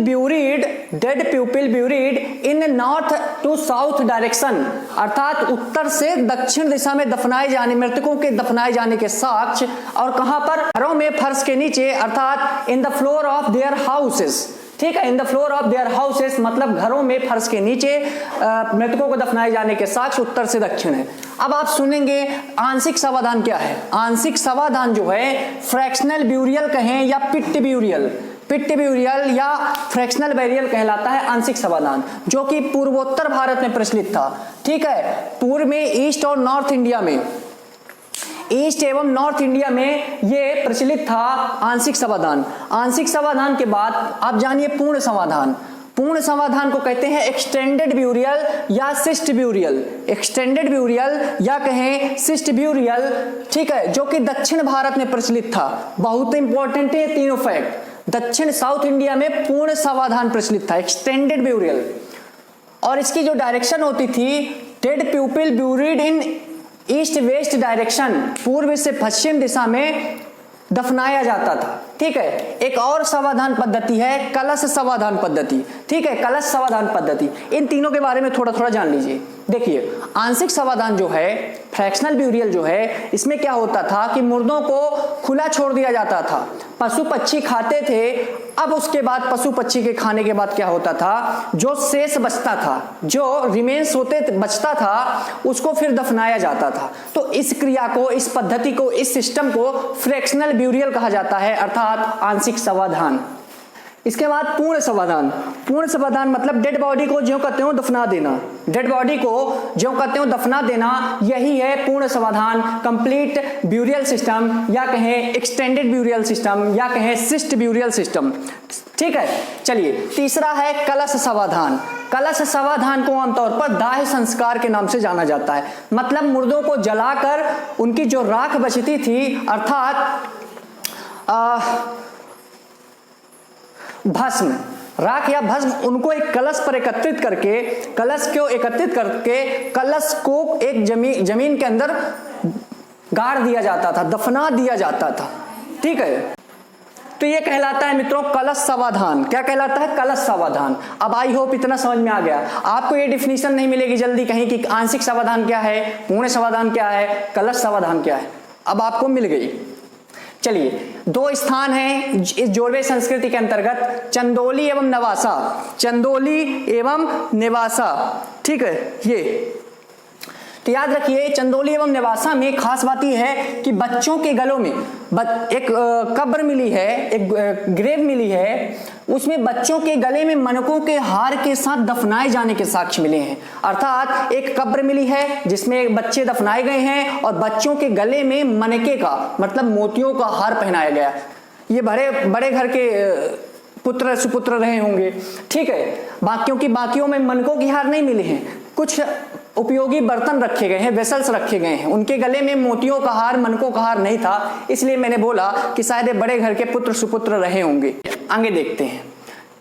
buried in north to south direction, अर्थात उत्तर से दक्षिण दिशा में दफनाए जाने, मृतकों के दफनाए जाने के साक्ष्य, और कहां पर? घरों में फर्श के नीचे, अर्थात in the floor of their houses. ठीक है, in the floor of their houses मतलब घरों में फर्श के नीचे मृतकों को दफनाए जाने के साक्ष्य उत्तर से दक्षिण है। अब आप सुनेंगे आंशिक समाधान क्या है। आंशिक समाधान जो है फ्रैक्शनल ब्यूरियल कहें या पिट ब्यूरियल या फ्रैक्शनल बैरियल कहलाता है आंशिक समाधान, जो कि पूर्वोत्तर भारत में प्रचलित था। ठीक है, पूर्व में ईस्ट और नॉर्थ इंडिया में, ईस्ट एवं नॉर्थ इंडिया में ये प्रचलित था आंशिक समाधान। आंशिक समाधान के बाद आप जानिए पूर्ण समाधान। पूर्ण समाधान को कहते हैं एक्सटेंडेड ब्यूरियल या सिस्ट ब्यूरियल, एक्सटेंडेड ब्यूरियल या कहें सिस्ट ब्यूरियल। ठीक है, जो कि दक्षिण भारत में प्रचलित था। बहुत इंपॉर्टेंट है तीनों फैक्ट। दक्षिण साउथ इंडिया में पूर्ण समाधान प्रचलित था, एक्सटेंडेड ब्यूरियल, और इसकी जो डायरेक्शन होती थी डेड प्यूपिल ब्यूरिड इन ईस्ट वेस्ट डायरेक्शन, पूर्व से पश्चिम दिशा में दफनाया जाता था। ठीक है, एक और समाधान पद्धति है कलश समाधान पद्धति। ठीक है, कलश समाधान पद्धति, इन तीनों के बारे में थोड़ा थोड़ा जान लीजिए। देखिए, आंशिक समाधान जो है, फ्रैक्शनल ब्यूरियल जो है, इसमें क्या होता था कि मुर्दों को खुला छोड़ दिया जाता था, पशु पक्षी खाते थे। अब उसके बाद पशु पक्षी के खाने के बाद क्या होता था, जो शेष बचता था, जो रिमेन्स बचता था, उसको फिर दफनाया जाता था। तो इस क्रिया को, इस पद्धति को, इस सिस्टम को फ्रैक्शनल ब्यूरियल कहा जाता है, अर्थात आंशिक समाधान। इसके बाद पूर्ण समाधान। पूर्ण समाधान मतलब डेड बॉडी को ज्यों कहते हो दफना देना, डेड बॉडी को ज्यों कहते हो दफना देना, यही है पूर्ण समाधान, कंप्लीट ब्यूरियल सिस्टम, या कहें एक्सटेंडेड ब्यूरियल सिस्टम, या कहें सिस्ट ब्यूरियल सिस्टम। ठीक है, चलिए तीसरा है कलश समाधान। कलश समाधान को आमतौर पर दाह संस्कार के नाम से जाना जाता है। मतलब मुर्दों को जलाकर उनकी जो राख बचती थी, अर्थात भस्म, राख या भस्म, उनको एक कलश पर एकत्रित करके, कलश को एक जमीन के अंदर गाड़ दिया जाता था, दफना दिया जाता था। ठीक है, तो ये कहलाता है मित्रों कलश समाधान। क्या कहलाता है? कलश समाधान। अब आई होप इतना समझ में आ गया। आपको ये डिफिनीशन नहीं मिलेगी जल्दी कहीं कि आंशिक समाधान क्या है, पूर्ण समाधान क्या है, कलश समाधान क्या है। अब आपको मिल गई। चलिए, दो स्थान हैं इस जोड़वे संस्कृति के अंतर्गत, चंदौली एवं नेवासा। चंदौली एवं नेवासा, ठीक है, ये तो याद रखिए, चंदौली एवं नेवासा में खास बात यह है कि बच्चों के गलों में एक कब्र मिली है, एक ग्रेव मिली है, उसमें बच्चों के गले में मनकों के हार के साथ दफनाए जाने के साक्ष्य मिले हैं। अर्थात एक कब्र मिली है जिसमें बच्चे दफनाए गए हैं और बच्चों के गले में मनके का मतलब मोतियों का हार पहनाया गया। ये बड़े घर के पुत्र सुपुत्र रहे होंगे। ठीक है, क्योंकि बाकियों में मनकों के हार नहीं मिले हैं, कुछ उपयोगी बर्तन रखे गए हैं, वेसल्स रखे गए हैं, उनके गले में मोतियों का हार, मनकों का हार नहीं था, इसलिए मैंने बोला कि शायद बड़े घर के पुत्र सुपुत्र रहे होंगे। आगे देखते हैं।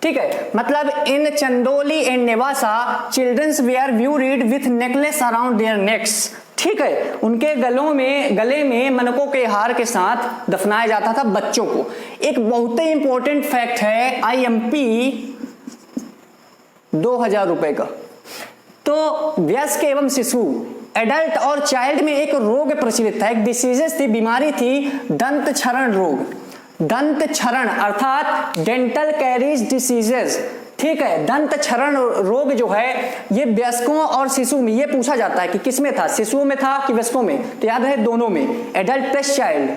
ठीक है, मतलब in Chandoli and Nevasa childrens were buried with necklace around their necks. ठीक है, उनके गले में मनकों के हार के साथ दफनाया जाता था बच्चों को। एक बहुत ही इंपॉर्टेंट फैक्ट है, IMP 2000 रुपए का। तो वयस्क एवं शिशु, एडल्ट और चाइल्ड में एक रोग प्रचलित था, एक डिसीजेस थी, बीमारी थी, दंत क्षरण रोग। दंत क्षरण अर्थात डेंटल कैरीज डिसीजेस। ठीक है, दंत क्षरण रोग जो है ये वयस्कों और शिशु में, ये पूछा जाता है कि किसमें था, शिशुओं में था कि वयस्कों में, तो याद रहे दोनों में, एडल्ट प्लस चाइल्ड।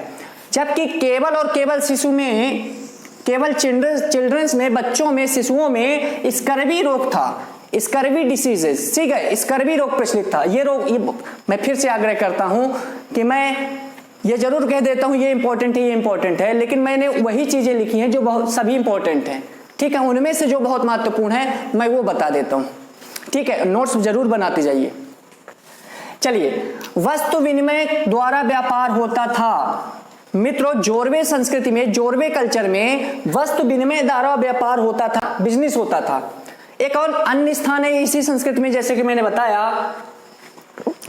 जबकि केवल शिशु में, केवल चिल्ड्रंस में, बच्चों में, शिशुओं में स्कर्वी रोग था, स्कर्वी डिसीजेस। ठीक है, स्कर्वी रोग प्रचलित था। ये रोग, मैं फिर से आग्रह करता हूं कि मैं ये जरूर कह देता हूं ये इंपॉर्टेंट है, लेकिन मैंने वही चीजें लिखी हैं जो बहुत सभी इंपॉर्टेंट हैं। ठीक है, उनमें से जो बहुत महत्वपूर्ण है मैं वो बता देता हूं। ठीक है, नोट्स जरूर बनाते जाइए। चलिए, वस्तु विनिमय द्वारा व्यापार होता था। मित्रों जोरवे संस्कृति में, जोरवे कल्चर में वस्तु विनिमय द्वारा व्यापार होता था, बिजनेस होता था। एक और अन्य स्थान है इसी संस्कृति में, जैसे कि मैंने बताया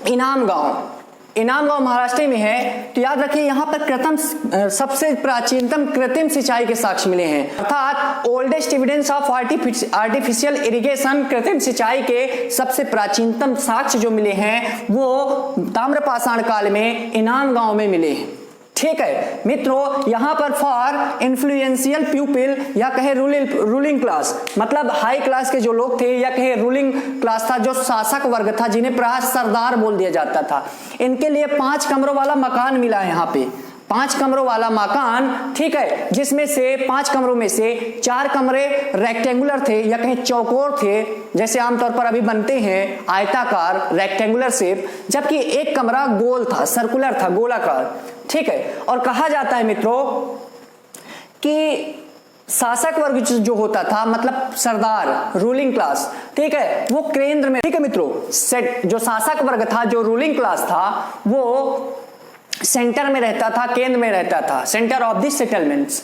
इनाम गांव। इनाम गांव महाराष्ट्र में है। तो याद रखिए यहाँ पर सबसे प्राचीनतम कृत्रिम सिंचाई के साक्ष्य मिले हैं, अर्थात oldest evidence of artificial irrigation. कृत्रिम सिंचाई के सबसे प्राचीनतम साक्ष्य जो मिले हैं वो ताम्रपाषाण काल में इनाम गांव में मिले हैं। ठीक है मित्रों, यहाँ पर फॉर इन्फ्लुएंशियल पीपल या कहे रूलिंग क्लास, मतलब हाई क्लास के जो लोग थे या कहे रूलिंग क्लास था, जो शासक वर्ग था, जिन्हें प्राय सरदार बोल दिया जाता था, इनके लिए 5 कमरों वाला मकान मिला है। यहाँ पे 5 कमरों वाला मकान, ठीक है, जिसमें से 5 कमरों में से 4 कमरे रेक्टेंगुलर थे या कहीं चौकोर थे, जैसे आमतौर पर अभी बनते हैं आयताकार रेक्टेंगुलर शेप, जबकि एक कमरा गोल था, सर्कुलर था, गोलाकार। ठीक है, और कहा जाता है मित्रों कि शासक वर्ग जो होता था, मतलब सरदार, रूलिंग क्लास, ठीक है, वो केंद्र में, ठीक है मित्रों, जो शासक वर्ग था, जो रूलिंग क्लास था, वो सेंटर में रहता था, केंद्र में रहता था, सेंटर ऑफ द सेटलमेंट्स।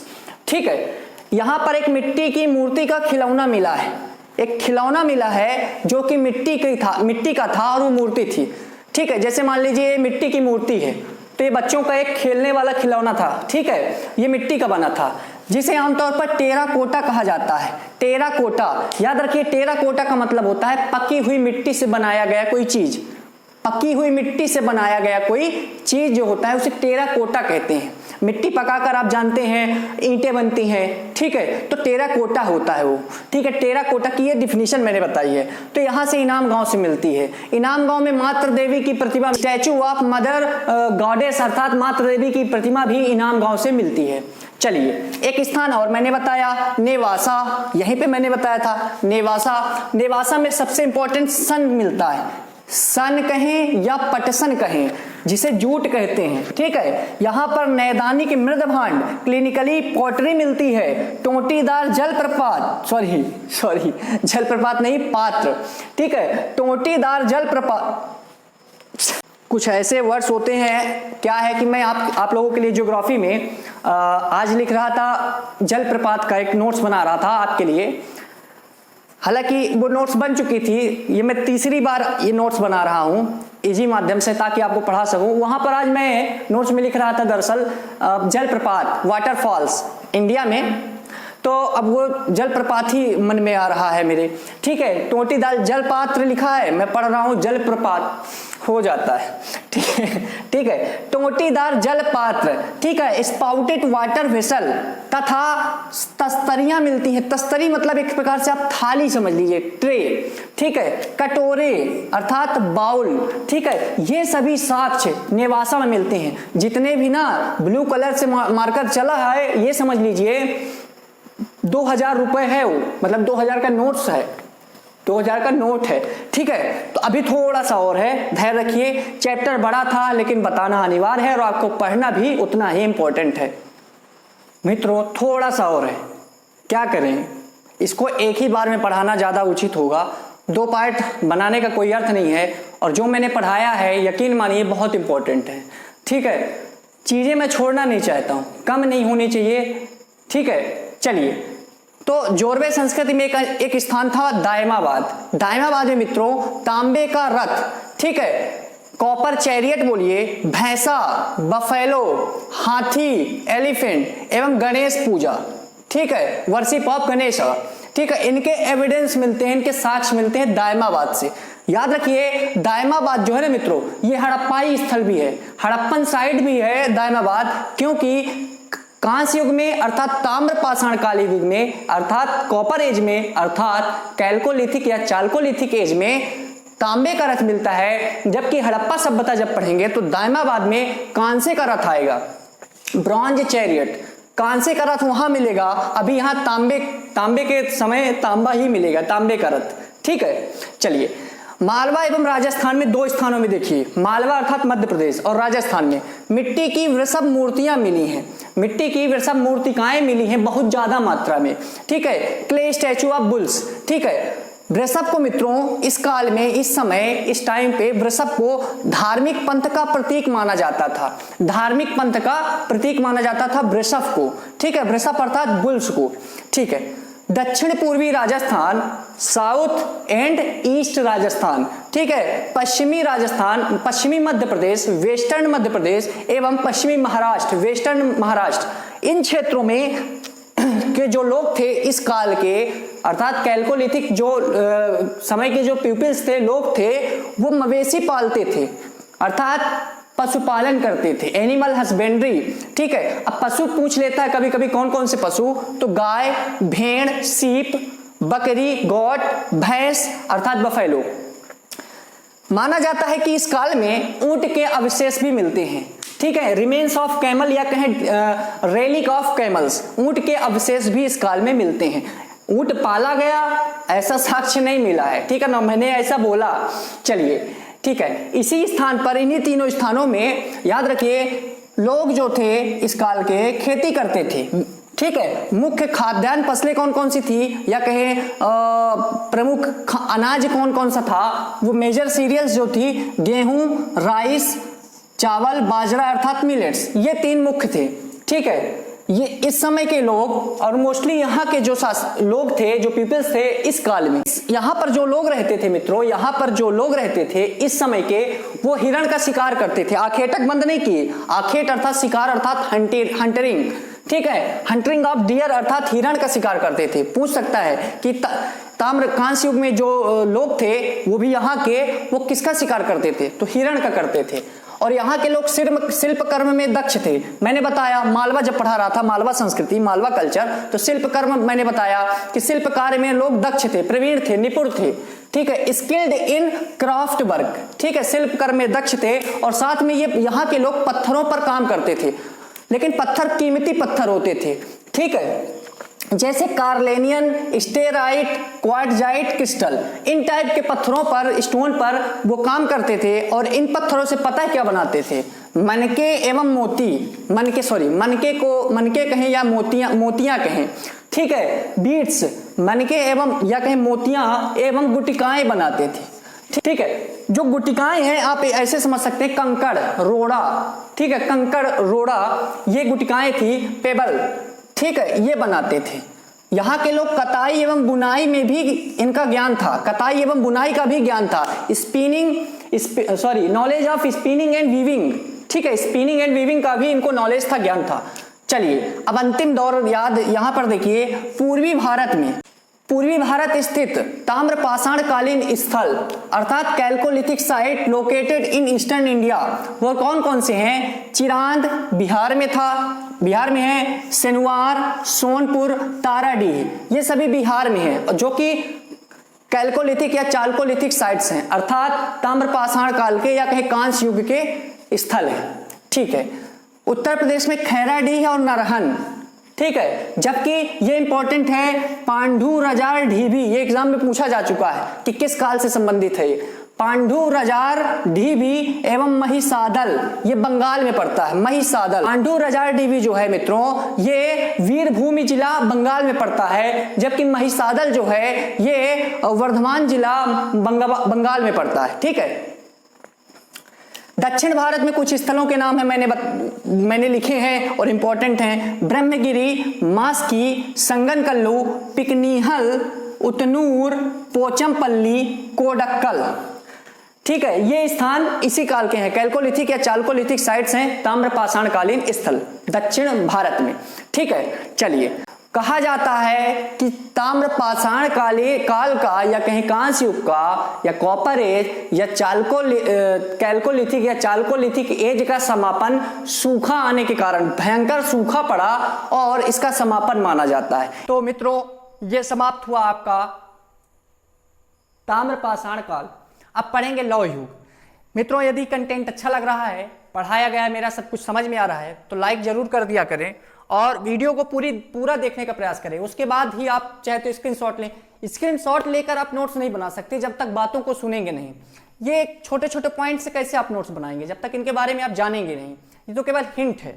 ठीक है, यहां पर एक मिट्टी की मूर्ति का खिलौना मिला है, एक खिलौना मिला है जो कि मिट्टी का था और वो मूर्ति थी। ठीक है, जैसे मान लीजिए ये मिट्टी की मूर्ति है, तो ये बच्चों का एक खेलने वाला खिलौना था। ठीक है, ये मिट्टी का बना था, जिसे आमतौर पर टेराकोटा कहा जाता है। टेराकोटा, याद रखिए, टेराकोटा का मतलब होता है पकी हुई मिट्टी से बनाया गया कोई चीज। पकी हुई मिट्टी से बनाया गया कोई चीज जो होता है उसे टेराकोटा कहते हैं। मिट्टी पकाकर आप जानते हैं ईंटें बनती हैं, ठीक है, तो टेराकोटा होता है वो। ठीक है, टेराकोटा की ये डिफिनीशन मैंने बताई है। तो यहाँ से इनाम गांव से मिलती है। इनाम गांव में मातृ देवी की प्रतिमा, स्टैचू ऑफ मदर गॉडेस अर्थात मातृ देवी की प्रतिमा भी इनाम गांव से मिलती है। चलिए, एक स्थान और मैंने बताया नेवासा, यहीं पे मैंने बताया था नेवासा। नेवासा में सबसे इंपॉर्टेंट सन मिलता है, सन कहें या पटसन कहें, जिसे जूट कहते हैं। ठीक है, यहां पर नैदानिक मृद भांड, क्लिनिकली पॉटरी मिलती है, टोटीदार जलप्रपात, सॉरी जलप्रपात नहीं, पात्र। ठीक है, टोटीदार जलप्रपात, कुछ ऐसे वर्ड्स होते हैं। क्या है कि मैं आप लोगों के लिए ज्योग्राफी में आज लिख रहा था, जलप्रपात का एक नोट्स बना रहा था आपके लिए। हालांकि वो नोट्स बन चुकी थी, ये मैं तीसरी बार ये नोट्स बना रहा हूँ इजी माध्यम से, ताकि आपको पढ़ा सकूं। वहां पर आज मैं नोट्स में लिख रहा था दरअसल जलप्रपात, वाटरफॉल्स इंडिया में, तो अब वो जलप्रपात ही मन में आ रहा है मेरे। ठीक है, टोटीदार जलपात्र लिखा है, मैं पढ़ रहा हूँ जलप्रपात हो जाता है। ठीक है, टोटीदार जलपात्र, ठीक है, स्पाउटेड वाटर वेसल तथा तस्तरियां मिलती हैं। तस्तरी मतलब एक प्रकार से आप थाली समझ लीजिए, ट्रे। ठीक है, कटोरे अर्थात बाउल। ठीक है, ये सभी साक्ष्य नेवासा में मिलते हैं। जितने भी ना ब्लू कलर से मार्कर चला है, ये समझ लीजिए 2000 रुपए है वो, मतलब 2000 का नोट्स है, 2000 का नोट है। ठीक है, तो अभी थोड़ा सा और है, धैर्य रखिए। चैप्टर बड़ा था लेकिन बताना अनिवार्य है और आपको पढ़ना भी उतना ही इंपॉर्टेंट है। मित्रों थोड़ा सा और है, क्या करें, इसको एक ही बार में पढ़ाना ज्यादा उचित होगा। 2 पार्ट बनाने का कोई अर्थ नहीं है, और जो मैंने पढ़ाया है यकीन मानिए बहुत इंपॉर्टेंट है। ठीक है, चीजें मैं छोड़ना नहीं चाहता हूं, कम नहीं होनी चाहिए। ठीक है, चलिए, तो जोरवे संस्कृति में एक स्थान था दायमाबाद। दायमाबाद में मित्रों तांबे का रथ, ठीक है, कॉपर चैरियट बोलिए, भैंसा, बफेलो, हाथी, एलिफेंट एवं गणेश पूजा। ठीक है, वर्शिप ऑफ गणेश। ठीक है, इनके एविडेंस मिलते हैं, इनके साक्ष्य मिलते हैं दायमाबाद से। याद रखिए दायमाबाद जो है ना मित्रों, ये हड़प्पाई स्थल भी है, हड़प्पन साइट भी है दायमाबाद, क्योंकि कांस्य युग में अर्थात ताम्रपाषाण काल युग में अर्थात कॉपर एज में अर्थात कैल्कोलिथिक या चाल्कोलिथिक एज में तांबे का रथ मिलता है, जबकि हड़प्पा सभ्यता जब पढ़ेंगे तो दायमाबाद में कांसे का रथ आएगा, ब्रॉन्ज चैरियट। कांसे का रथ वहां मिलेगा, अभी यहाँ तांबे के समय तांबा ही मिलेगा, तांबे का रथ। ठीक है, चलिए, मालवा एवं राजस्थान में 2 स्थानों में देखिए, मालवा अर्थात मध्य प्रदेश और राजस्थान में मिट्टी की वृषभ मूर्तियां मिली हैं, मिट्टी की वृषभ मूर्तिकाएं मिली हैं बहुत ज्यादा मात्रा में। ठीक है, क्ले स्टैचू ऑफ बुल्स। ठीक है, वृषभ को मित्रों इस काल में, इस समय, इस टाइम पे वृषभ को धार्मिक पंथ का प्रतीक माना जाता था। धार्मिक पंथ का प्रतीक माना जाता था वृषभ को, ठीक है, वृषभ अर्थात बुल्स को, ठीक है। दक्षिण पूर्वी Rajasthan, south and east Rajasthan, ठीक है, पश्चिमी राजस्थान, पश्चिमी मध्य प्रदेश, वेस्टर्न मध्य प्रदेश एवं पश्चिमी महाराष्ट्र, वेस्टर्न महाराष्ट्र, इन क्षेत्रों में के जो लोग थे इस काल के, अर्थात कैल्कोलिथिक जो समय के जो पीपल्स थे, लोग थे, वो मवेशी पालते थे, अर्थात पशुपालन करते थे, एनिमल हस्बेंड्री, ठीक है। अब पशु पूछ लेता है कभी कभी कौन कौन से पशु, तो गाय, भेड़, सीप, बकरी, गोट, भैंस अर्थात बफेलो। माना जाता है कि इस काल में ऊंट के अवशेष भी मिलते हैं, ठीक है, रिमेन्स ऑफ कैमल या कहें रेलिक ऑफ कैमल्स, ऊंट के अवशेष भी इस काल में मिलते हैं। ऊंट पाला गया ऐसा साक्ष्य नहीं मिला है, ठीक है ना, मैंने ऐसा बोला, चलिए ठीक है। इसी स्थान पर, इन्हीं तीनों स्थानों में याद रखिए, लोग जो थे इस काल के खेती करते थे, ठीक है। मुख्य खाद्यान्न फसलें कौन कौन सी थी, या कहें प्रमुख अनाज कौन कौन सा था, वो मेजर सीरियल्स जो थी, गेहूं, राइस, चावल, बाजरा अर्थात मिलेट्स, ये तीन मुख्य थे, ठीक है। ये इस समय के लोग, और मोस्टली यहाँ के जो लोग थे, जो पीपल्स थे इस काल में, यहाँ पर जो लोग रहते थे मित्रों, यहाँ पर जो लोग रहते थे इस समय के, वो हिरण का शिकार करते थे। आखेटक बंद नहीं किए, आखेट अर्थात शिकार अर्थात हंटरिंग, ठीक है, हंटरिंग ऑफ डियर अर्थात हिरण का शिकार करते थे। पूछ सकता है कि ताम्रकांस्य युग में जो लोग थे वो भी यहाँ के, वो किसका शिकार करते थे, तो हिरण का करते थे। और यहाँ के लोग शिल्प कर्म में दक्ष थे। मैंने बताया, मालवा जब पढ़ा रहा था, मालवा संस्कृति, मालवा कल्चर, तो शिल्प कर्म मैंने बताया कि शिल्प कार्य में लोग दक्ष थे, प्रवीण थे, निपुण थे, ठीक है, स्किल्ड इन क्राफ्ट वर्क, ठीक है, शिल्प कर्म में दक्ष थे। और साथ में ये यहाँ के लोग पत्थरों पर काम करते थे, लेकिन पत्थर कीमती पत्थर होते थे, ठीक है, जैसे कार्लेनियन, स्टेराइट, क्वार्टजाइट क्रिस्टल, इन टाइप के पत्थरों पर, स्टोन पर वो काम करते थे। और इन पत्थरों से पता है क्या बनाते थे, मनके एवं मोती, मनके कहें या मोतियां कहें, ठीक है, बीड्स, मनके एवं या कहें मोतियां एवं गुटिकाएं बनाते थे, ठीक है। जो गुटिकाएं हैं आप ऐसे समझ सकते हैं, कंकड़, रोड़ा, ठीक है, कंकड़, रोड़ा, ये गुटिकाएं थी, पेबल, ठीक है, ये बनाते थे। यहाँ के लोग कताई एवं बुनाई में भी इनका ज्ञान था, कताई एवं बुनाई का भी ज्ञान था। Knowledge of spinning and weaving, ठीक है, स्पिनिंग एंड वीविंग का भी इनको नॉलेज था, ज्ञान था। चलिए अब अंतिम दौर याद, यहाँ पर देखिए, पूर्वी भारत स्थित ताम्रपाषाण कालीन स्थल अर्थात chalcolithic site located in eastern India, वो कौन कौन से हैं, चिरांद बिहार में था, बिहार में है, सेनुआर, सोनपुर, ताराडीह, ये सभी बिहार में है, जो कि कैल्कोलिथिक या चाल्कोलिथिक साइट्स हैं, अर्थात ताम्रपाषाण काल के या कहीं कांस्य युग के स्थल है, ठीक है। उत्तर प्रदेश में खैराडीह और नरहन, ठीक है, जबकि ये इंपॉर्टेंट है, पांडु रजार ढीबी, ये एग्जाम में पूछा जा चुका है कि किस काल से संबंधित है। पांडु रजार ढीबी एवं महिसादल, ये बंगाल में पड़ता है, महिसादल। पांडु रजार ढीबी जो है मित्रों, ये वीरभूमि जिला बंगाल में पड़ता है, जबकि महिसादल जो है ये वर्धमान जिला बंगाल में पड़ता है, ठीक है। दक्षिण भारत में कुछ स्थलों के नाम है, मैंने लिखे हैं और इंपॉर्टेंट हैं, ब्रह्मगिरी, मास्की, संगनकल्लू, पिकनीहल, उतनूर, पोचमपल्ली, कोडक्कल, ठीक है, ये स्थान इसी काल के हैं, कैल्कोलिथिक या चाल्कोलिथिक साइट्स हैं, ताम्रपाषाण कालीन स्थल दक्षिण भारत में, ठीक है। चलिए, कहा जाता है कि ताम्रपाषाण काल का या कहीं कांस्य युग का या कॉपर एज या कैल्कोलिथिक या चाल्कोलिथिक एज का समापन सूखा आने के कारण, भयंकर सूखा पड़ा और इसका समापन माना जाता है। तो मित्रों, यह समाप्त हुआ आपका ताम्रपाषाण काल। अब पढ़ेंगे लौह युग। मित्रों, यदि कंटेंट अच्छा लग रहा है, पढ़ाया गया है, मेरा सब कुछ समझ में आ रहा है, तो लाइक जरूर कर दिया करें और वीडियो को पूरा देखने का प्रयास करें। उसके बाद ही आप चाहे तो स्क्रीनशॉट लें। स्क्रीनशॉट लेकर आप नोट्स नहीं बना सकते जब तक बातों को सुनेंगे नहीं। ये छोटे छोटे पॉइंट से कैसे आप नोट्स बनाएंगे जब तक इनके बारे में आप जानेंगे नहीं। ये तो केवल हिंट है,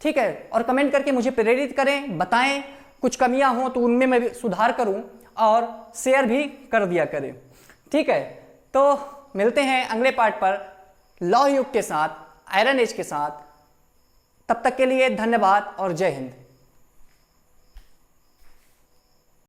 ठीक है। और कमेंट करके मुझे प्रेरित करें, बताएं कुछ कमियां हो तो उनमें मैं सुधार करूं और शेयर भी कर दिया करें। ठीक है, तो मिलते हैं अगले पार्ट पर लौह युग के साथ, आयरन एज के साथ। तब तक के लिए धन्यवाद और जय हिंद।